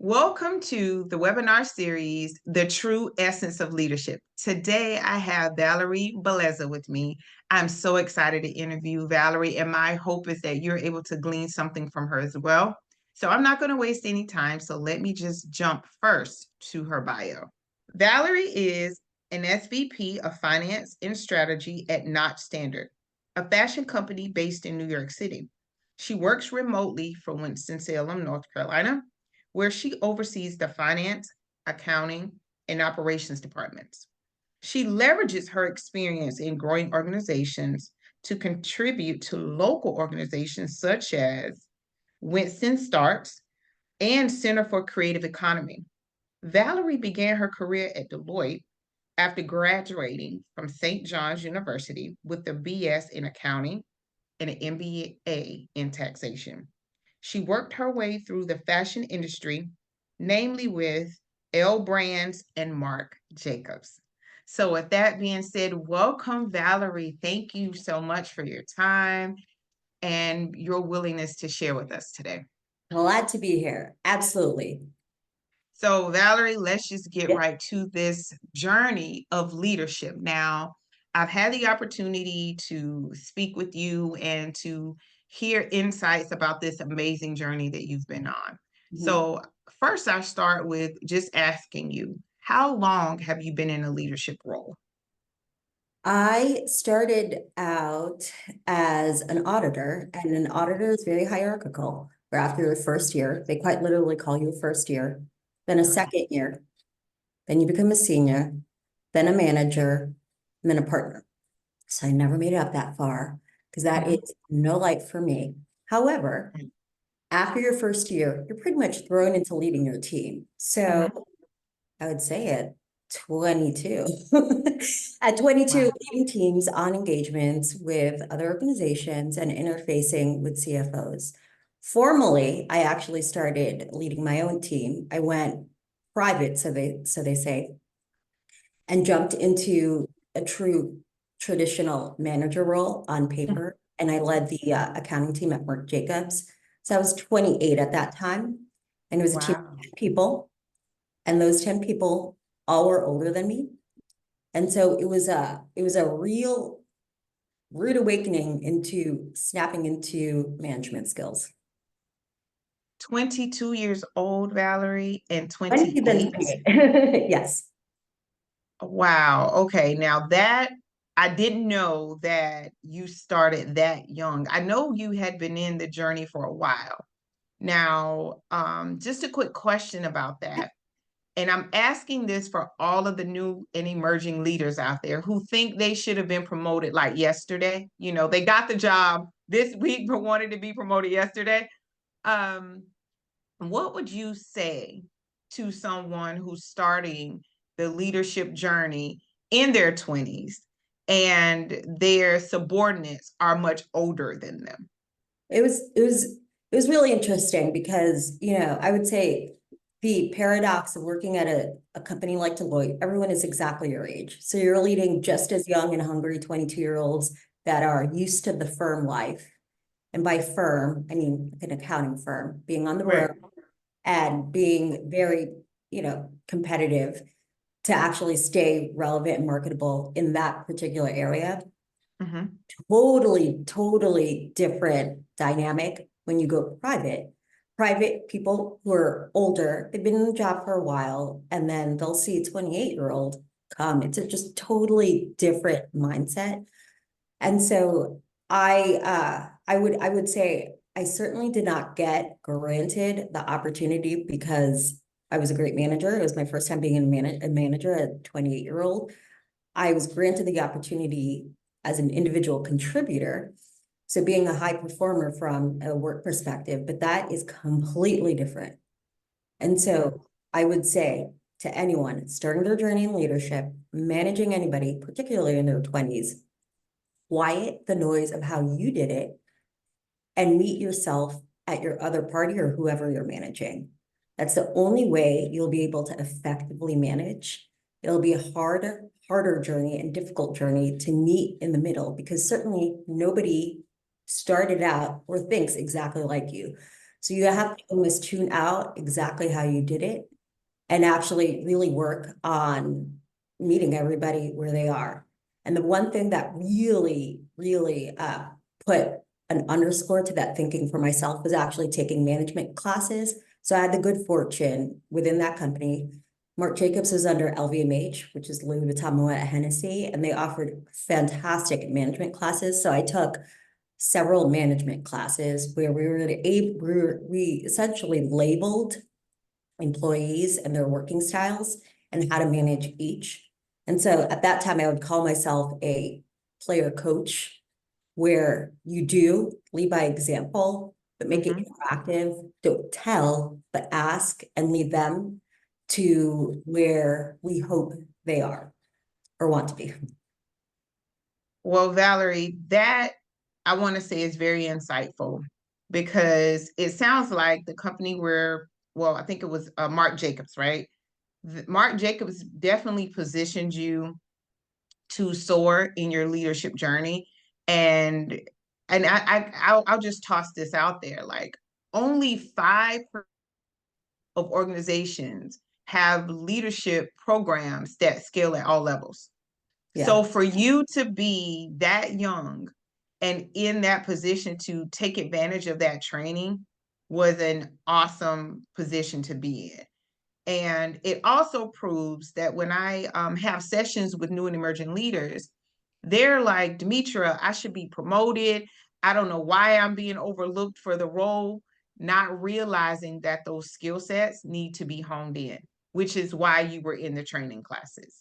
Welcome to the webinar series, The True Essence of Leadership. Today, I have Valerie Bleza with me. I'm so excited to interview Valerie, and my hope is that you're able to glean something from her as well. So I'm not going to waste any time, so let me just jump first to her bio. Valerie is an SVP of Finance and Strategy at Notch Standard, a fashion company based in New York City. She works remotely from Winston-Salem, North Carolina, where she oversees the finance, accounting, and operations departments. She leverages her experience in growing organizations to contribute to local organizations such as Winston Starts and Center for Creative Economy. Valerie began her career at Deloitte after graduating from St. John's University with a BS in accounting and an MBA in taxation. She worked her way through the fashion industry, namely with L Brands and Marc Jacobs. So with that being said, welcome, Valerie. Thank you so much for your time and your willingness to share with us today. Glad to be here. Absolutely. So Valerie, let's just get Yep. right to this journey of leadership. Now, I've had the opportunity to speak with you and to hear insights about this amazing journey that you've been on. So first, I start with just asking you, how long have you been in a leadership role? I started out as an auditor, and an auditor is very hierarchical. Where after your first year, they quite literally call you a first year, then a second year, then you become a senior, then a manager, and then a partner. So I never made it up that far because that is no light for me. However, after your first year, you're pretty much thrown into leading your team. So I would say at 22. At 22, Wow. leading teams on engagements with other organizations and interfacing with CFOs. Formally, I actually started leading my own team. I went private, so they say, and jumped into a true traditional manager role on paper. And I led the accounting team at Marc Jacobs. So I was 28 at that time, and it was a team of Wow. 10 people. And those 10 people all were older than me. And so it was a real rude awakening into snapping into management skills. 22 years old, Valerie, and 20 then 28. 28. Yes. Wow. Okay. Now that I didn't know that you started that young. I know you had been in the journey for a while. Now, just a quick question about that. And I'm asking this for all of the new and emerging leaders out there who think they should have been promoted like yesterday. You know, they got the job this week but wanted to be promoted yesterday. Um, what would you say to someone who's starting the leadership journey in their 20s and their subordinates are much older than them? It was really interesting because, I would say the paradox of working at a company like Deloitte, everyone is exactly your age. So you're leading just as young and hungry 22-year-olds that are used to the firm life. And by firm, I mean an accounting firm, being on the Right. road and being very, competitive to actually stay relevant and marketable in that particular area. Mm-hmm. Totally different dynamic when you go private. Private people who are older, they've been in the job for a while, and then they'll see a 28-year-old come. It's a just totally different mindset. And so I would say I certainly did not get granted the opportunity because I was a great manager. It was my first time being a manager at a 28-year-old. I was granted the opportunity as an individual contributor. So being a high performer from a work perspective, but that is completely different. And so I would say to anyone starting their journey in leadership, managing anybody, particularly in their 20s, quiet the noise of how you did it and meet yourself at your other party or whoever you're managing. That's the only way you'll be able to effectively manage. It'll be a harder journey and difficult journey to meet in the middle because certainly nobody started out or thinks exactly like you. So you have to almost tune out exactly how you did it and actually really work on meeting everybody where they are. And the one thing that really put an underscore to that thinking for myself was actually taking management classes. So I had the good fortune within that company. Marc Jacobs was under LVMH, which is Louis Vuitton Moet Hennessy, and they offered fantastic management classes. So I took several management classes where we essentially labeled employees and their working styles and how to manage each. And so at that time, I would call myself a player coach, where you do lead by example, but make it interactive. Don't tell, but ask and lead them to where we hope they are or want to be. Well, Valerie, that I want to say is very insightful because it sounds like the company where, well, I think it was Marc Jacobs, right? Marc Jacobs definitely positioned you to soar in your leadership journey. And I'll just toss this out there. Like only 5% of organizations have leadership programs that scale at all levels. Yeah. So for you to be that young and in that position to take advantage of that training was an awesome position to be in. And it also proves that when I have sessions with new and emerging leaders, they're like, Demetra, I should be promoted. I don't know why I'm being overlooked for the role, not realizing that those skill sets need to be honed in, which is why you were in the training classes.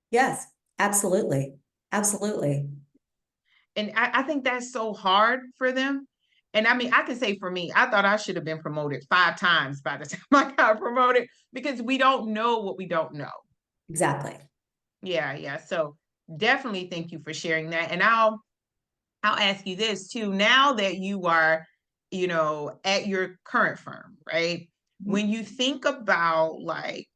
Yes, absolutely. Absolutely. And I think that's so hard for them. And I mean, I can say for me, I thought I should have been promoted 5 times by the time I got promoted because we don't know what we don't know. Exactly. Yeah, yeah. So definitely thank you for sharing that. And I'll ask you this too. Now that you are, at your current firm, right? When you think about like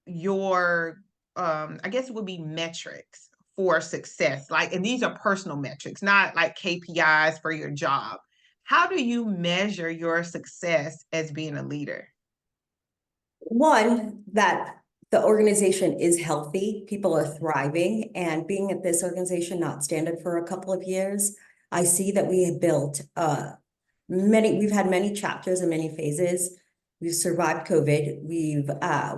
your I guess it would be metrics for success, like, and these are personal metrics, not like KPIs for your job. How do you measure your success as being a leader? One, that the organization is healthy, people are thriving, and being at this organization, not standard for a couple of years, I see that we have built we've had many chapters and many phases. We've survived COVID. We've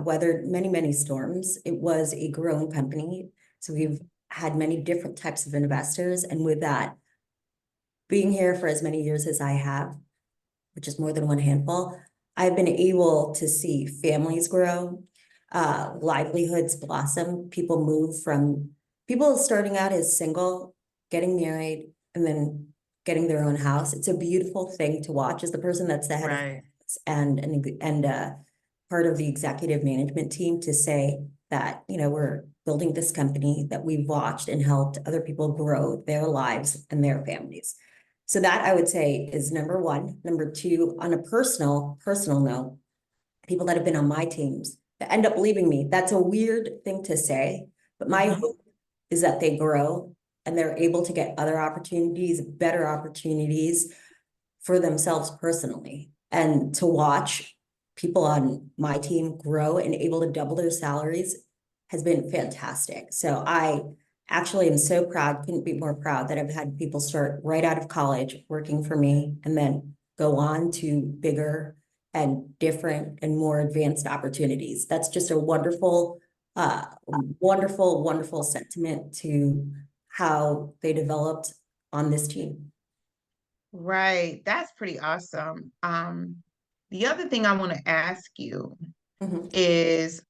weathered many storms. It was a growing company. So we've had many different types of investors. And with that, being here for as many years as I have, which is more than one handful, I've been able to see families grow, livelihoods blossom, people move from people starting out as single, getting married, and then getting their own house. It's a beautiful thing to watch as the person that's the head of Right. and part of the executive management team to say that, we're building this company that we've watched and helped other people grow their lives and their families. So that I would say is number one. Number two, on a personal note, people that have been on my teams that end up leaving me. That's a weird thing to say, but my hope is that they grow and they're able to get other opportunities, better opportunities for themselves personally. And to watch people on my team grow and able to double their salaries has been fantastic. So I actually am so proud, couldn't be more proud that I've had people start right out of college working for me and then go on to bigger and different and more advanced opportunities. That's just a wonderful sentiment to how they developed on this team. Right. That's pretty awesome. The other thing I want to ask you is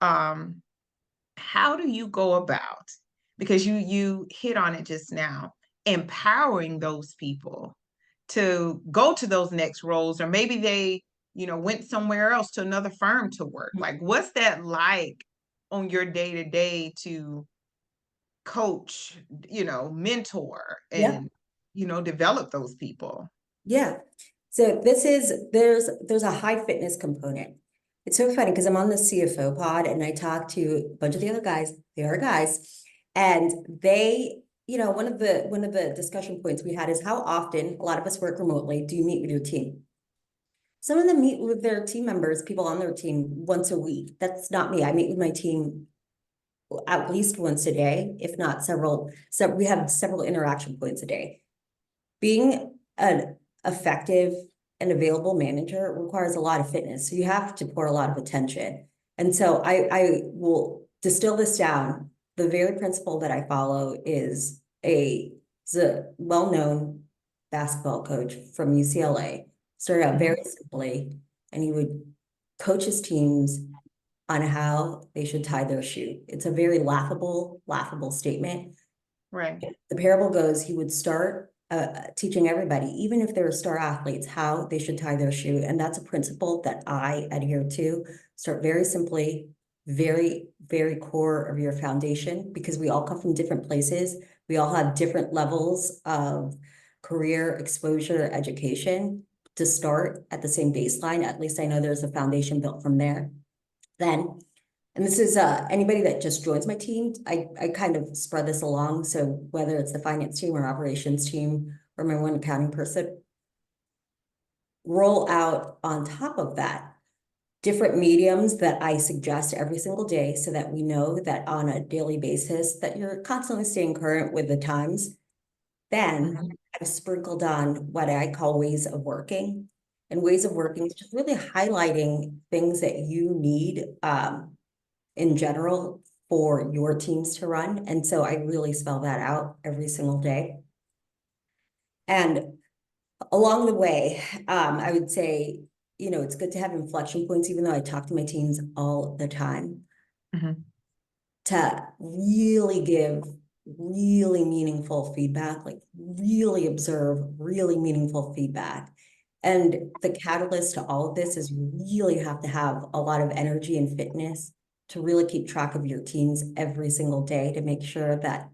how do you go about, because you hit on it just now, empowering those people to go to those next roles, or maybe they, went somewhere else to another firm to work. Like, what's that like on your day to day to coach, mentor Yeah. and, develop those people? Yeah. So there's a high fitness component. It's so funny because I'm on the CFO pod and I talk to a bunch of the other guys. They are guys, and they, one of the discussion points we had is how often, a lot of us work remotely, do you meet with your team? Some of them meet with their team members, people on their team once a week. That's not me. I meet with my team at least once a day, if not several. So we have several interaction points a day. Being an effective and available manager requires a lot of fitness. So you have to pour a lot of attention. And so I will distill this down. The very principle that I follow is a well-known basketball coach from UCLA. Started out very simply, and he would coach his teams on how they should tie their shoe. It's a very laughable statement. Right. The parable goes, he would start teaching everybody, even if they're star athletes, how they should tie their shoe. And that's a principle that I adhere to. Start very simply, very, very core of your foundation, because we all come from different places. We all have different levels of career exposure, education. To start at the same baseline, at least I know there's a foundation built from there. Then, and this is anybody that just joins my team, I kind of spread this along. So whether it's the finance team or operations team or my one accounting person, roll out on top of that different mediums that I suggest every single day, so that we know that on a daily basis that you're constantly staying current with the times. Then I've sprinkled on what I call ways of working. And ways of working is just really highlighting things that you need in general for your teams to run. And so I really spell that out every single day. And along the way, I would say, it's good to have inflection points, even though I talk to my teams all the time, to really give really meaningful feedback, like really observe really meaningful feedback. And the catalyst to all of this is you really have to have a lot of energy and fitness to really keep track of your teams every single day, to make sure that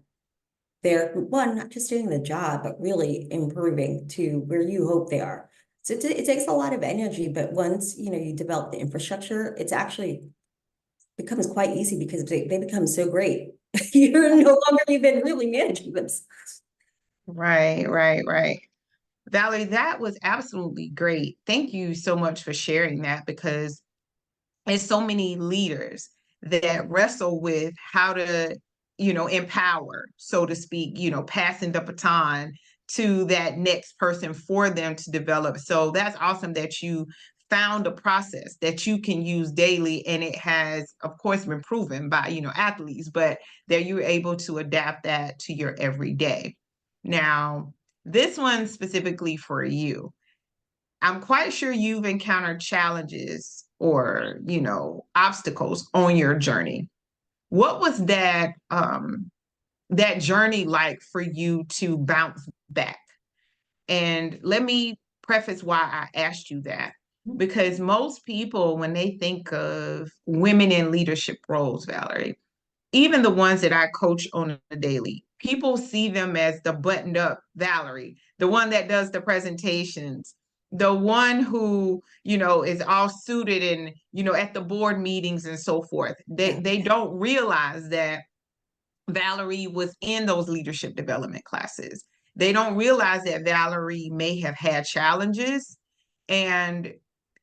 they're, one, not just doing the job, but really improving to where you hope they are. So it takes a lot of energy, but once, you develop the infrastructure, it's actually becomes quite easy, because they become so great. You're no longer even really managing them. Right, right, right. Valerie, that was absolutely great. Thank you so much for sharing that, because there's so many leaders that wrestle with how to, empower, so to speak, passing the baton to that next person for them to develop. So that's awesome that you found a process that you can use daily, and it has, of course, been proven by, athletes, but that you're able to adapt that to your everyday. Now, this one specifically for you, I'm quite sure you've encountered challenges or, obstacles on your journey. What was that journey like for you to bounce back? And let me preface why I asked you that. Because most people, when they think of women in leadership roles, Valerie, even the ones that I coach on a daily, people see them as the buttoned up Valerie, the one that does the presentations, the one who, is all suited and, at the board meetings and so forth. They don't realize that Valerie was in those leadership development classes. They don't realize that Valerie may have had challenges. And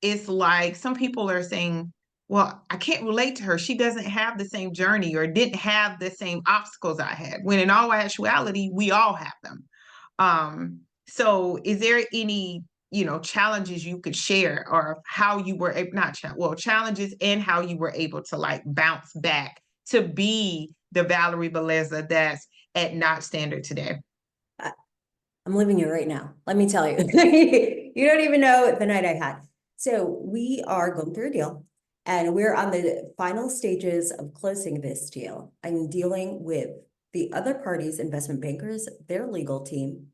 it's like some people are saying, well, I can't relate to her. She doesn't have the same journey or didn't have the same obstacles I had. When in all actuality, we all have them. So is there any, challenges you could share, or how you were not well, challenges and how you were able to like bounce back to be the Valerie Bleza that's at Not Standard today? I'm living it right now. Let me tell you, you don't even know the night I had. So we are going through a deal, and we're on the final stages of closing this deal. I'm dealing with the other parties, investment bankers, their legal team,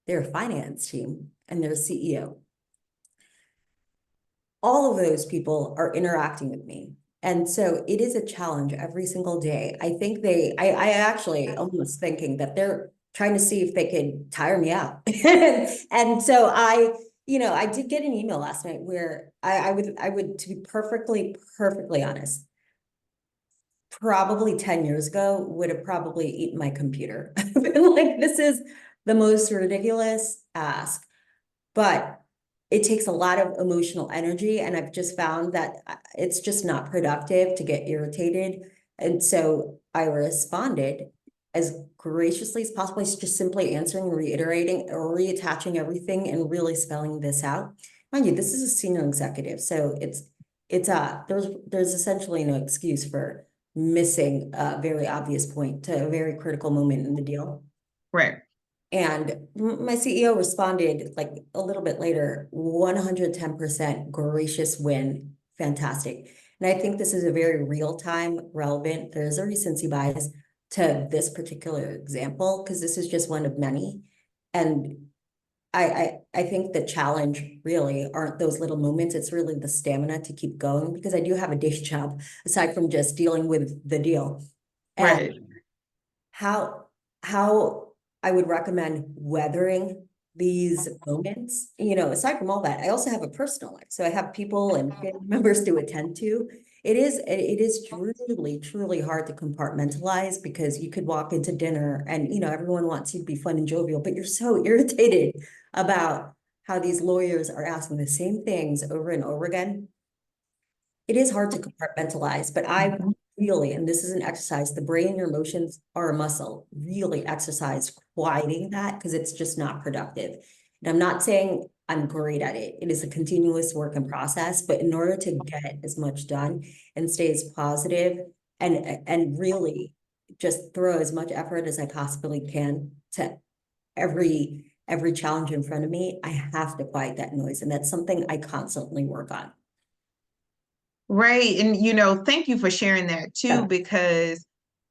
their finance team, and their CEO. All of those people are interacting with me. And so it is a challenge every single day. I think I actually almost thinking that they're trying to see if they could tire me out. And so I did get an email last night where I would, to be perfectly honest, probably 10 years ago would have probably eaten my computer. Like, this is the most ridiculous ask. But it takes a lot of emotional energy, and I've just found that it's just not productive to get irritated. And so I responded as graciously as possible, just simply answering, reiterating, or reattaching everything and really spelling this out. Mind you, this is a senior executive, so there's essentially no excuse for missing a very obvious point to a very critical moment in the deal. Right. And my CEO responded like a little bit later, 110% gracious win. Fantastic. And I think this is a very real-time relevant. There's a recency bias to this particular example because this is just one of many. And I think the challenge really aren't those little moments. It's really the stamina to keep going because I do have a day job aside from just dealing with the deal. And Right. how I would recommend weathering these moments, aside from all that, I also have a personal life. So I have people and family members to attend to. It is truly, truly hard to compartmentalize because you could walk into dinner and, everyone wants you to be fun and jovial, but you're so irritated about how these lawyers are asking the same things over and over again. It is hard to compartmentalize, but I Mhm. really, and this is an exercise, the brain and your emotions are a muscle, really exercise quieting that because it's just not productive. And I'm not saying I'm great at it. It is a continuous work in process, but in order to get as much done and stay as positive and really just throw as much effort as I possibly can to every challenge in front of me, I have to quiet that noise. And that's something I constantly work on. Right. And, thank you for sharing that too, Yeah. because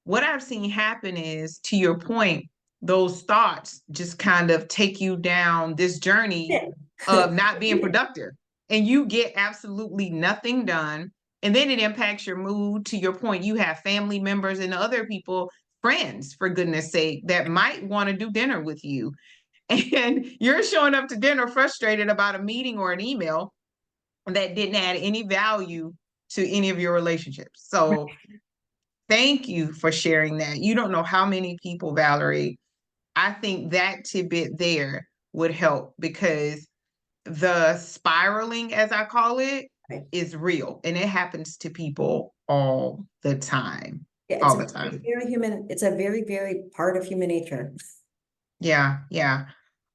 what I've seen happen is, to your point, those thoughts just kind of take you down this journey Yeah. of not being productive, and you get absolutely nothing done. And then it impacts your mood. To your point, you have family members and other people, friends, for goodness sake, that might want to do dinner with you. And you're showing up to dinner frustrated about a meeting or an email that didn't add any value to any of your relationships. So thank you for sharing that. You don't know how many people, Valerie, I think that tidbit there would help, because the spiraling, as I call it, Right. is real, and it happens to people all the time. Yeah, it's All a the very, time. very human, it's a very, very part of human nature. Yeah, yeah.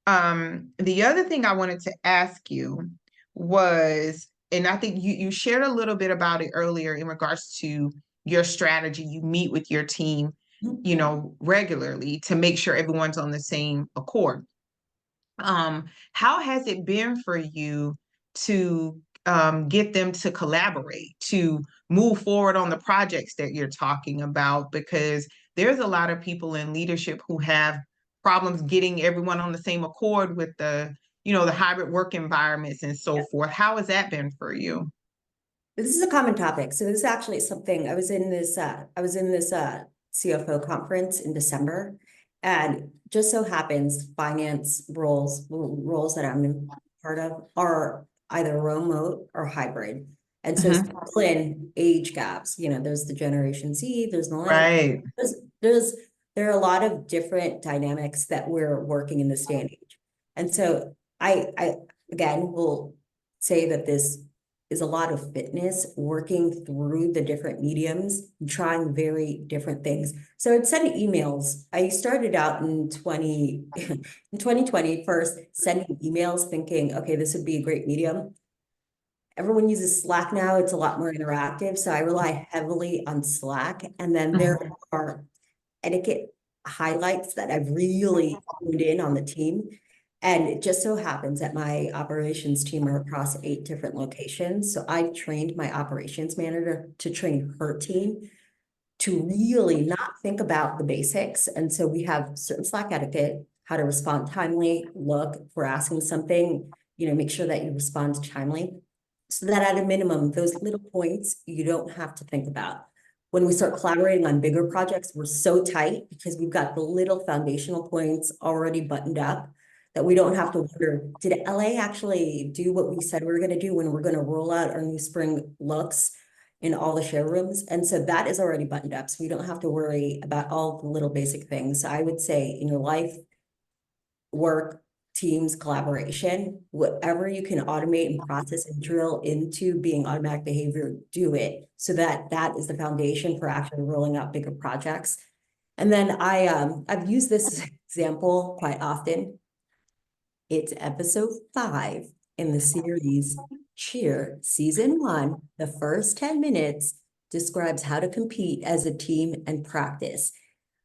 The other thing I wanted to ask you was, and I think you shared a little bit about it earlier in regards to your strategy. You meet with your team, regularly to make sure everyone's on the same accord. How has it been for you to get them to collaborate, to move forward on the projects that you're talking about? Because there's a lot of people in leadership who have problems getting everyone on the same accord with the hybrid work environments and so Yeah. forth. How has that been for you? This is a common topic. So this is actually something I was in this CFO conference in December, and just so happens finance roles that I'm in part of are either remote or hybrid. And so Mhm. still in age gaps, there's the Generation Z, there's millennial, Right. there's there's there are a lot of different dynamics that we're working in this day and age. And so I again will say that this is a lot of fitness, working through the different mediums, trying very different things. So I'd send emails. I started out in 2020 first, sending emails thinking, okay, this would be a great medium. Everyone uses Slack now. It's a lot more interactive. So I rely heavily on Slack. And then there Mhm. are etiquette highlights that I've really honed in on the team. And it just so happens that my operations team are across 8 different locations. So I've trained my operations manager to train her team to really not think about the basics. And so we have certain Slack etiquette, how to respond timely, look, if we're asking something, make sure that you respond timely. So that at a minimum, those little points you don't have to think about. When we start collaborating on bigger projects, we're so tight because we've got the little foundational points already buttoned up that we don't have to wonder, did LA actually do what we said we were going to do when we're going to roll out our new spring looks in all the showrooms? And so that is already buttoned up. So we don't have to worry about all the little basic things. I would say in your life, work, teams collaboration. Whatever you can automate and process and drill into being automatic behavior, do it, so that that is the foundation for actually rolling out bigger projects. And then I've used this example quite often. It's episode 5 in the series Cheer, season 1. The first 10 minutes describes how to compete as a team and practice.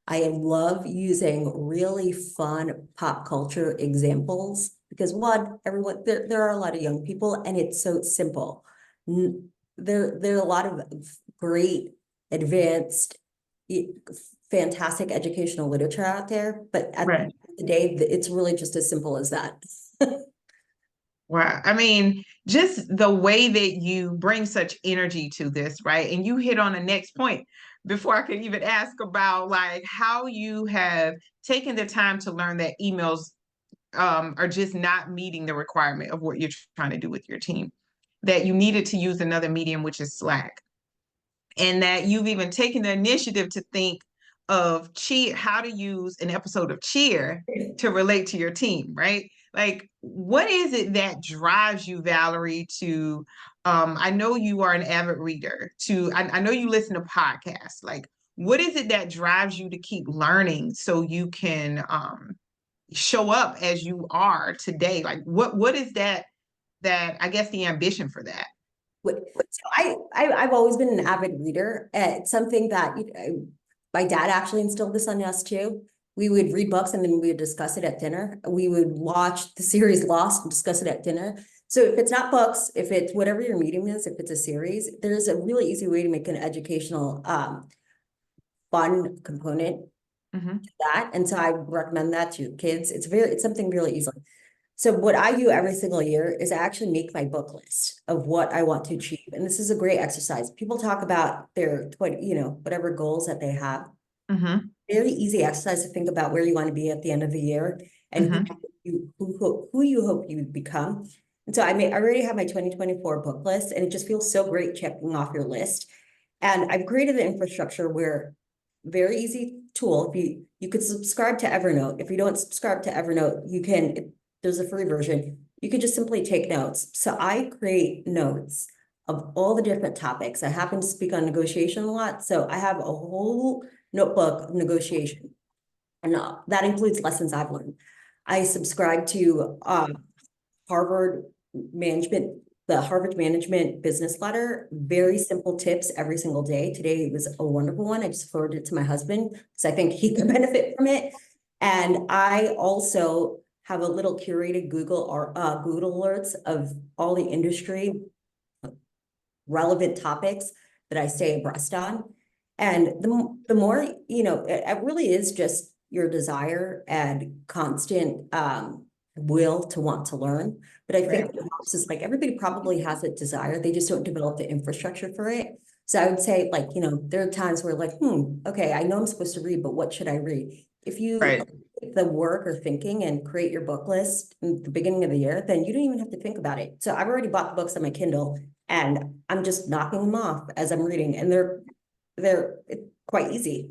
I love using really fun pop culture examples because, one, everyone, there are a lot of young people and it's so simple. There are a lot of great, advanced, fantastic educational literature out there, but at the end of the day, it's really just as simple as that. Wow. I mean, just the way that you bring such energy to this, right? And you hit on the next point before I could even ask about like how you have taken the time to learn that emails are just not meeting the requirement of what you're trying to do with your team, that you needed to use another medium, which is Slack, and that you've even taken the initiative to think of Cheer, how to use an episode of Cheer to relate to your team, right? Like, what is it that drives you, Valerie, to, I know you are an avid reader, I know you listen to podcasts. Like, what is it that drives you to keep learning so you can show up as you are today? Like, what is that, I guess, the ambition for that? So I've always been an avid reader. It's something that my dad actually instilled this on us too. We would read books and then we would discuss it at dinner. We would watch the series Lost and discuss it at dinner. So if it's not books, if it's whatever your medium is, if it's a series, there's a really easy way to make an educational fun component to that. And so I recommend that to kids. It's something really easy. So what I do every single year is I actually make my book list of what I want to achieve. And this is a great exercise. People talk about their, whatever goals that they have. Very easy exercise to think about where you want to be at the end of the year and who you hope you become. And so I already have my 2024 book list, and it just feels so great checking off your list. And I've created an infrastructure where very easy tool. If you could subscribe to Evernote. If you don't subscribe to Evernote, you can. There's a free version. You could just simply take notes. So I create notes of all the different topics. I happen to speak on negotiation a lot, so I have a whole notebook of negotiation, and that includes lessons I've learned. I subscribe to Harvard Management, the Harvard Management Business Letter. Very simple tips every single day. Today was a wonderful one. I just forwarded it to my husband because I think he could benefit from it. And I also have a little curated Google alerts of all the industry relevant topics that I stay abreast on. And the more, it really is just your desire and constant will to want to learn. But I think what helps is like everybody probably has a desire. They just don't develop the infrastructure for it. So I would say there are times where like, okay, I know I'm supposed to read, but what should I read? If you the work or thinking and create your book list in the beginning of the year, then you don't even have to think about it. So I've already bought the books on my Kindle and I'm just knocking them off as I'm reading, and they're quite easy.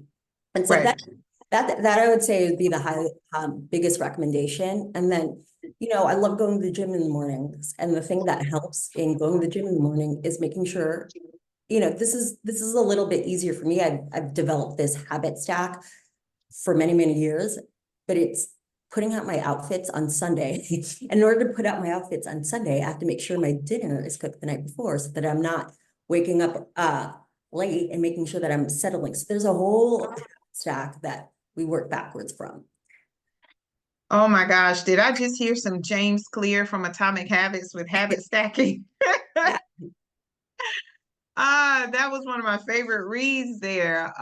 And so that I would say would be the biggest recommendation. And then, I love going to the gym in the mornings. And the thing that helps in going to the gym in the morning is making sure, this is a little bit easier for me. I've developed this habit stack for many, many years, but it's putting out my outfits on Sunday. In order to put out my outfits on Sunday, I have to make sure my dinner is cooked the night before so that I'm not waking up late and making sure that I'm settling. So there's a whole stack that we work backwards from. Oh my gosh, did I just hear some James Clear from Atomic Habits with habit stacking? That was one of my favorite reads there.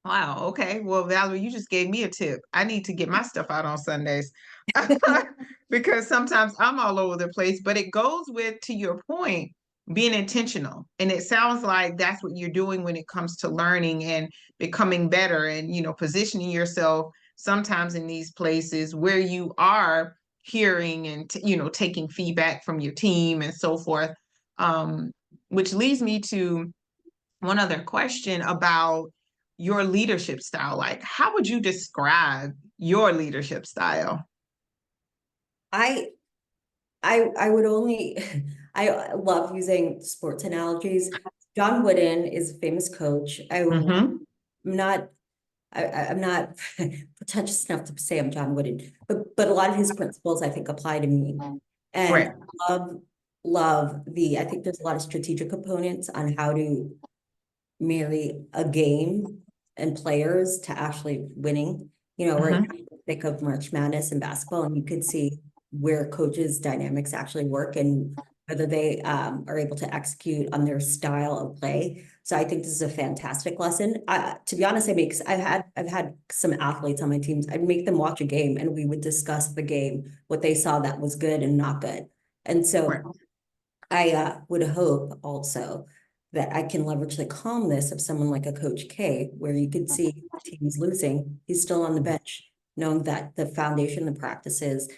Wow, okay. Well, Valerie, you just gave me a tip. I need to get my stuff out on Sundays because sometimes I'm all over the place, but it goes with, to your point, being intentional. And it sounds like that's what you're doing when it comes to learning and becoming better and, positioning yourself sometimes in these places where you are hearing and, taking feedback from your team and so forth. Which leads me to one other question about your leadership style. Like, how would you describe your leadership style? I I would only I love using sports analogies. John Wooden is a famous coach. I'm Mm-hmm. not I'm not pretentious enough to say I'm John Wooden, but a lot of his principles I think apply to me. And Right. love love the I think there's a lot of strategic components on how to marry a game and players to actually winning. Right Mm-hmm. now, in the thick of March Madness and basketball, and you could see where coaches' dynamics actually work and whether they are able to execute on their style of play. So I think this is a fantastic lesson. To be honest, because I've had some athletes on my teams. I'd make them watch a game, and we would discuss the game, what they saw that was good and not good. And Right. so I would hope also that I can leverage the calmness of someone like a Coach K, where you could see teams losing, he's still on the bench, knowing that the foundation, the practices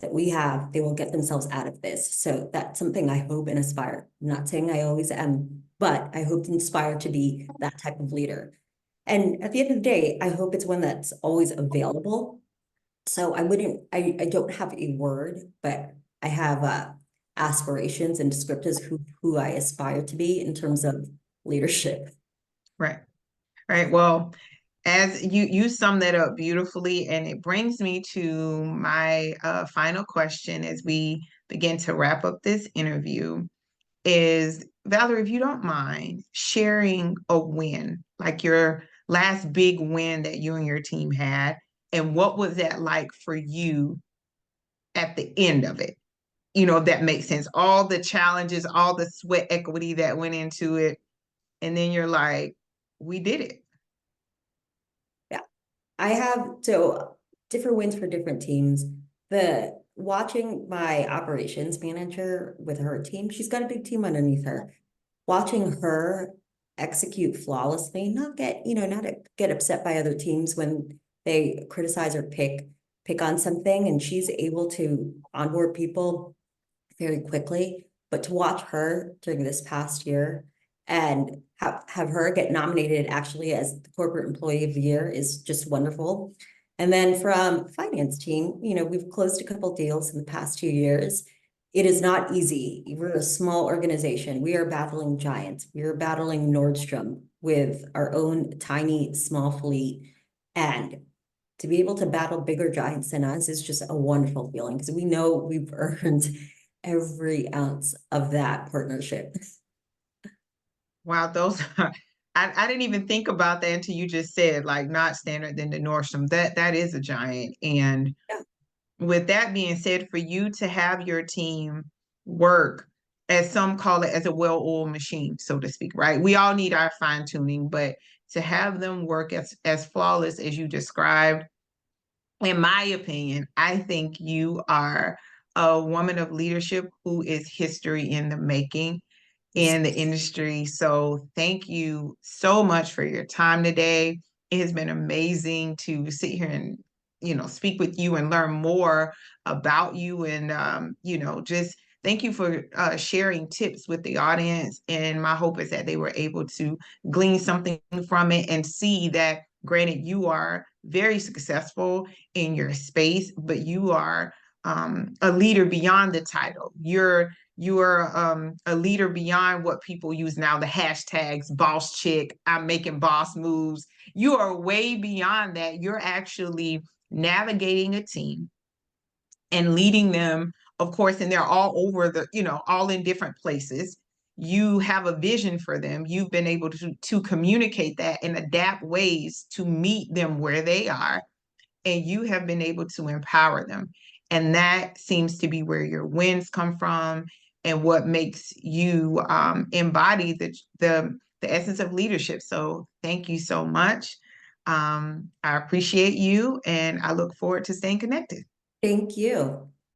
that we have, they will get themselves out of this. So that's something I hope and aspire. I'm not saying I always am, but I hope to inspire to be that type of leader. And at the end of the day, I hope it's one that's always available. So I don't have a word, but I have aspirations and descriptors who I aspire to be in terms of leadership. Right. Right. Well, as you sum that up beautifully, and it brings me to my final question as we begin to wrap up this interview is, Valerie, if you don't mind sharing a win, like your last big win that you and your team had, and what was that like for you at the end of it? If that makes sense. All the challenges, all the sweat equity that went into it, and then you're like, we did it. Yeah, I have so different wins for different teams. The watching my operations manager with her team, she's got a big team underneath her. Watching her execute flawlessly, not get upset by other teams when they criticize or pick on something, and she's able to onboard people very quickly. But to watch her during this past year and have her get nominated actually as the corporate employee of the year is just wonderful. And then from finance team, we've closed a couple deals in the past 2 years. It is not easy. We're a small organization. We are battling giants. We are battling Nordstrom with our own tiny, small fleet. And to be able to battle bigger giants than us is just a wonderful feeling because we know we've earned every ounce of that partnership. Wow, those are, I didn't even think about that until you just said like not standard than the Nordstrom. That is a giant. And Yeah. with that being said, for you to have your team work, as some call it, as a well-oiled machine, so to speak, right? We all need our fine tuning, but to have them work as flawless as you described, in my opinion, I think you are a woman of leadership who is history in the making in the industry. So thank you so much for your time today. It has been amazing to sit here and speak with you and learn more about you, and just thank you for sharing tips with the audience. And my hope is that they were able to glean something from it and see that, granted, you are very successful in your space, but you are a leader beyond the title. You're a leader beyond what people use now, the hashtags boss chick, I'm making boss moves. You are way beyond that. You're actually navigating a team and leading them, of course, and they're all over all in different places. You have a vision for them. You've been able to communicate that and adapt ways to meet them where they are, and you have been able to empower them. And that seems to be where your wins come from and what makes you embody the essence of leadership. So thank you so much. I appreciate you, and I look forward to staying connected. Thank you.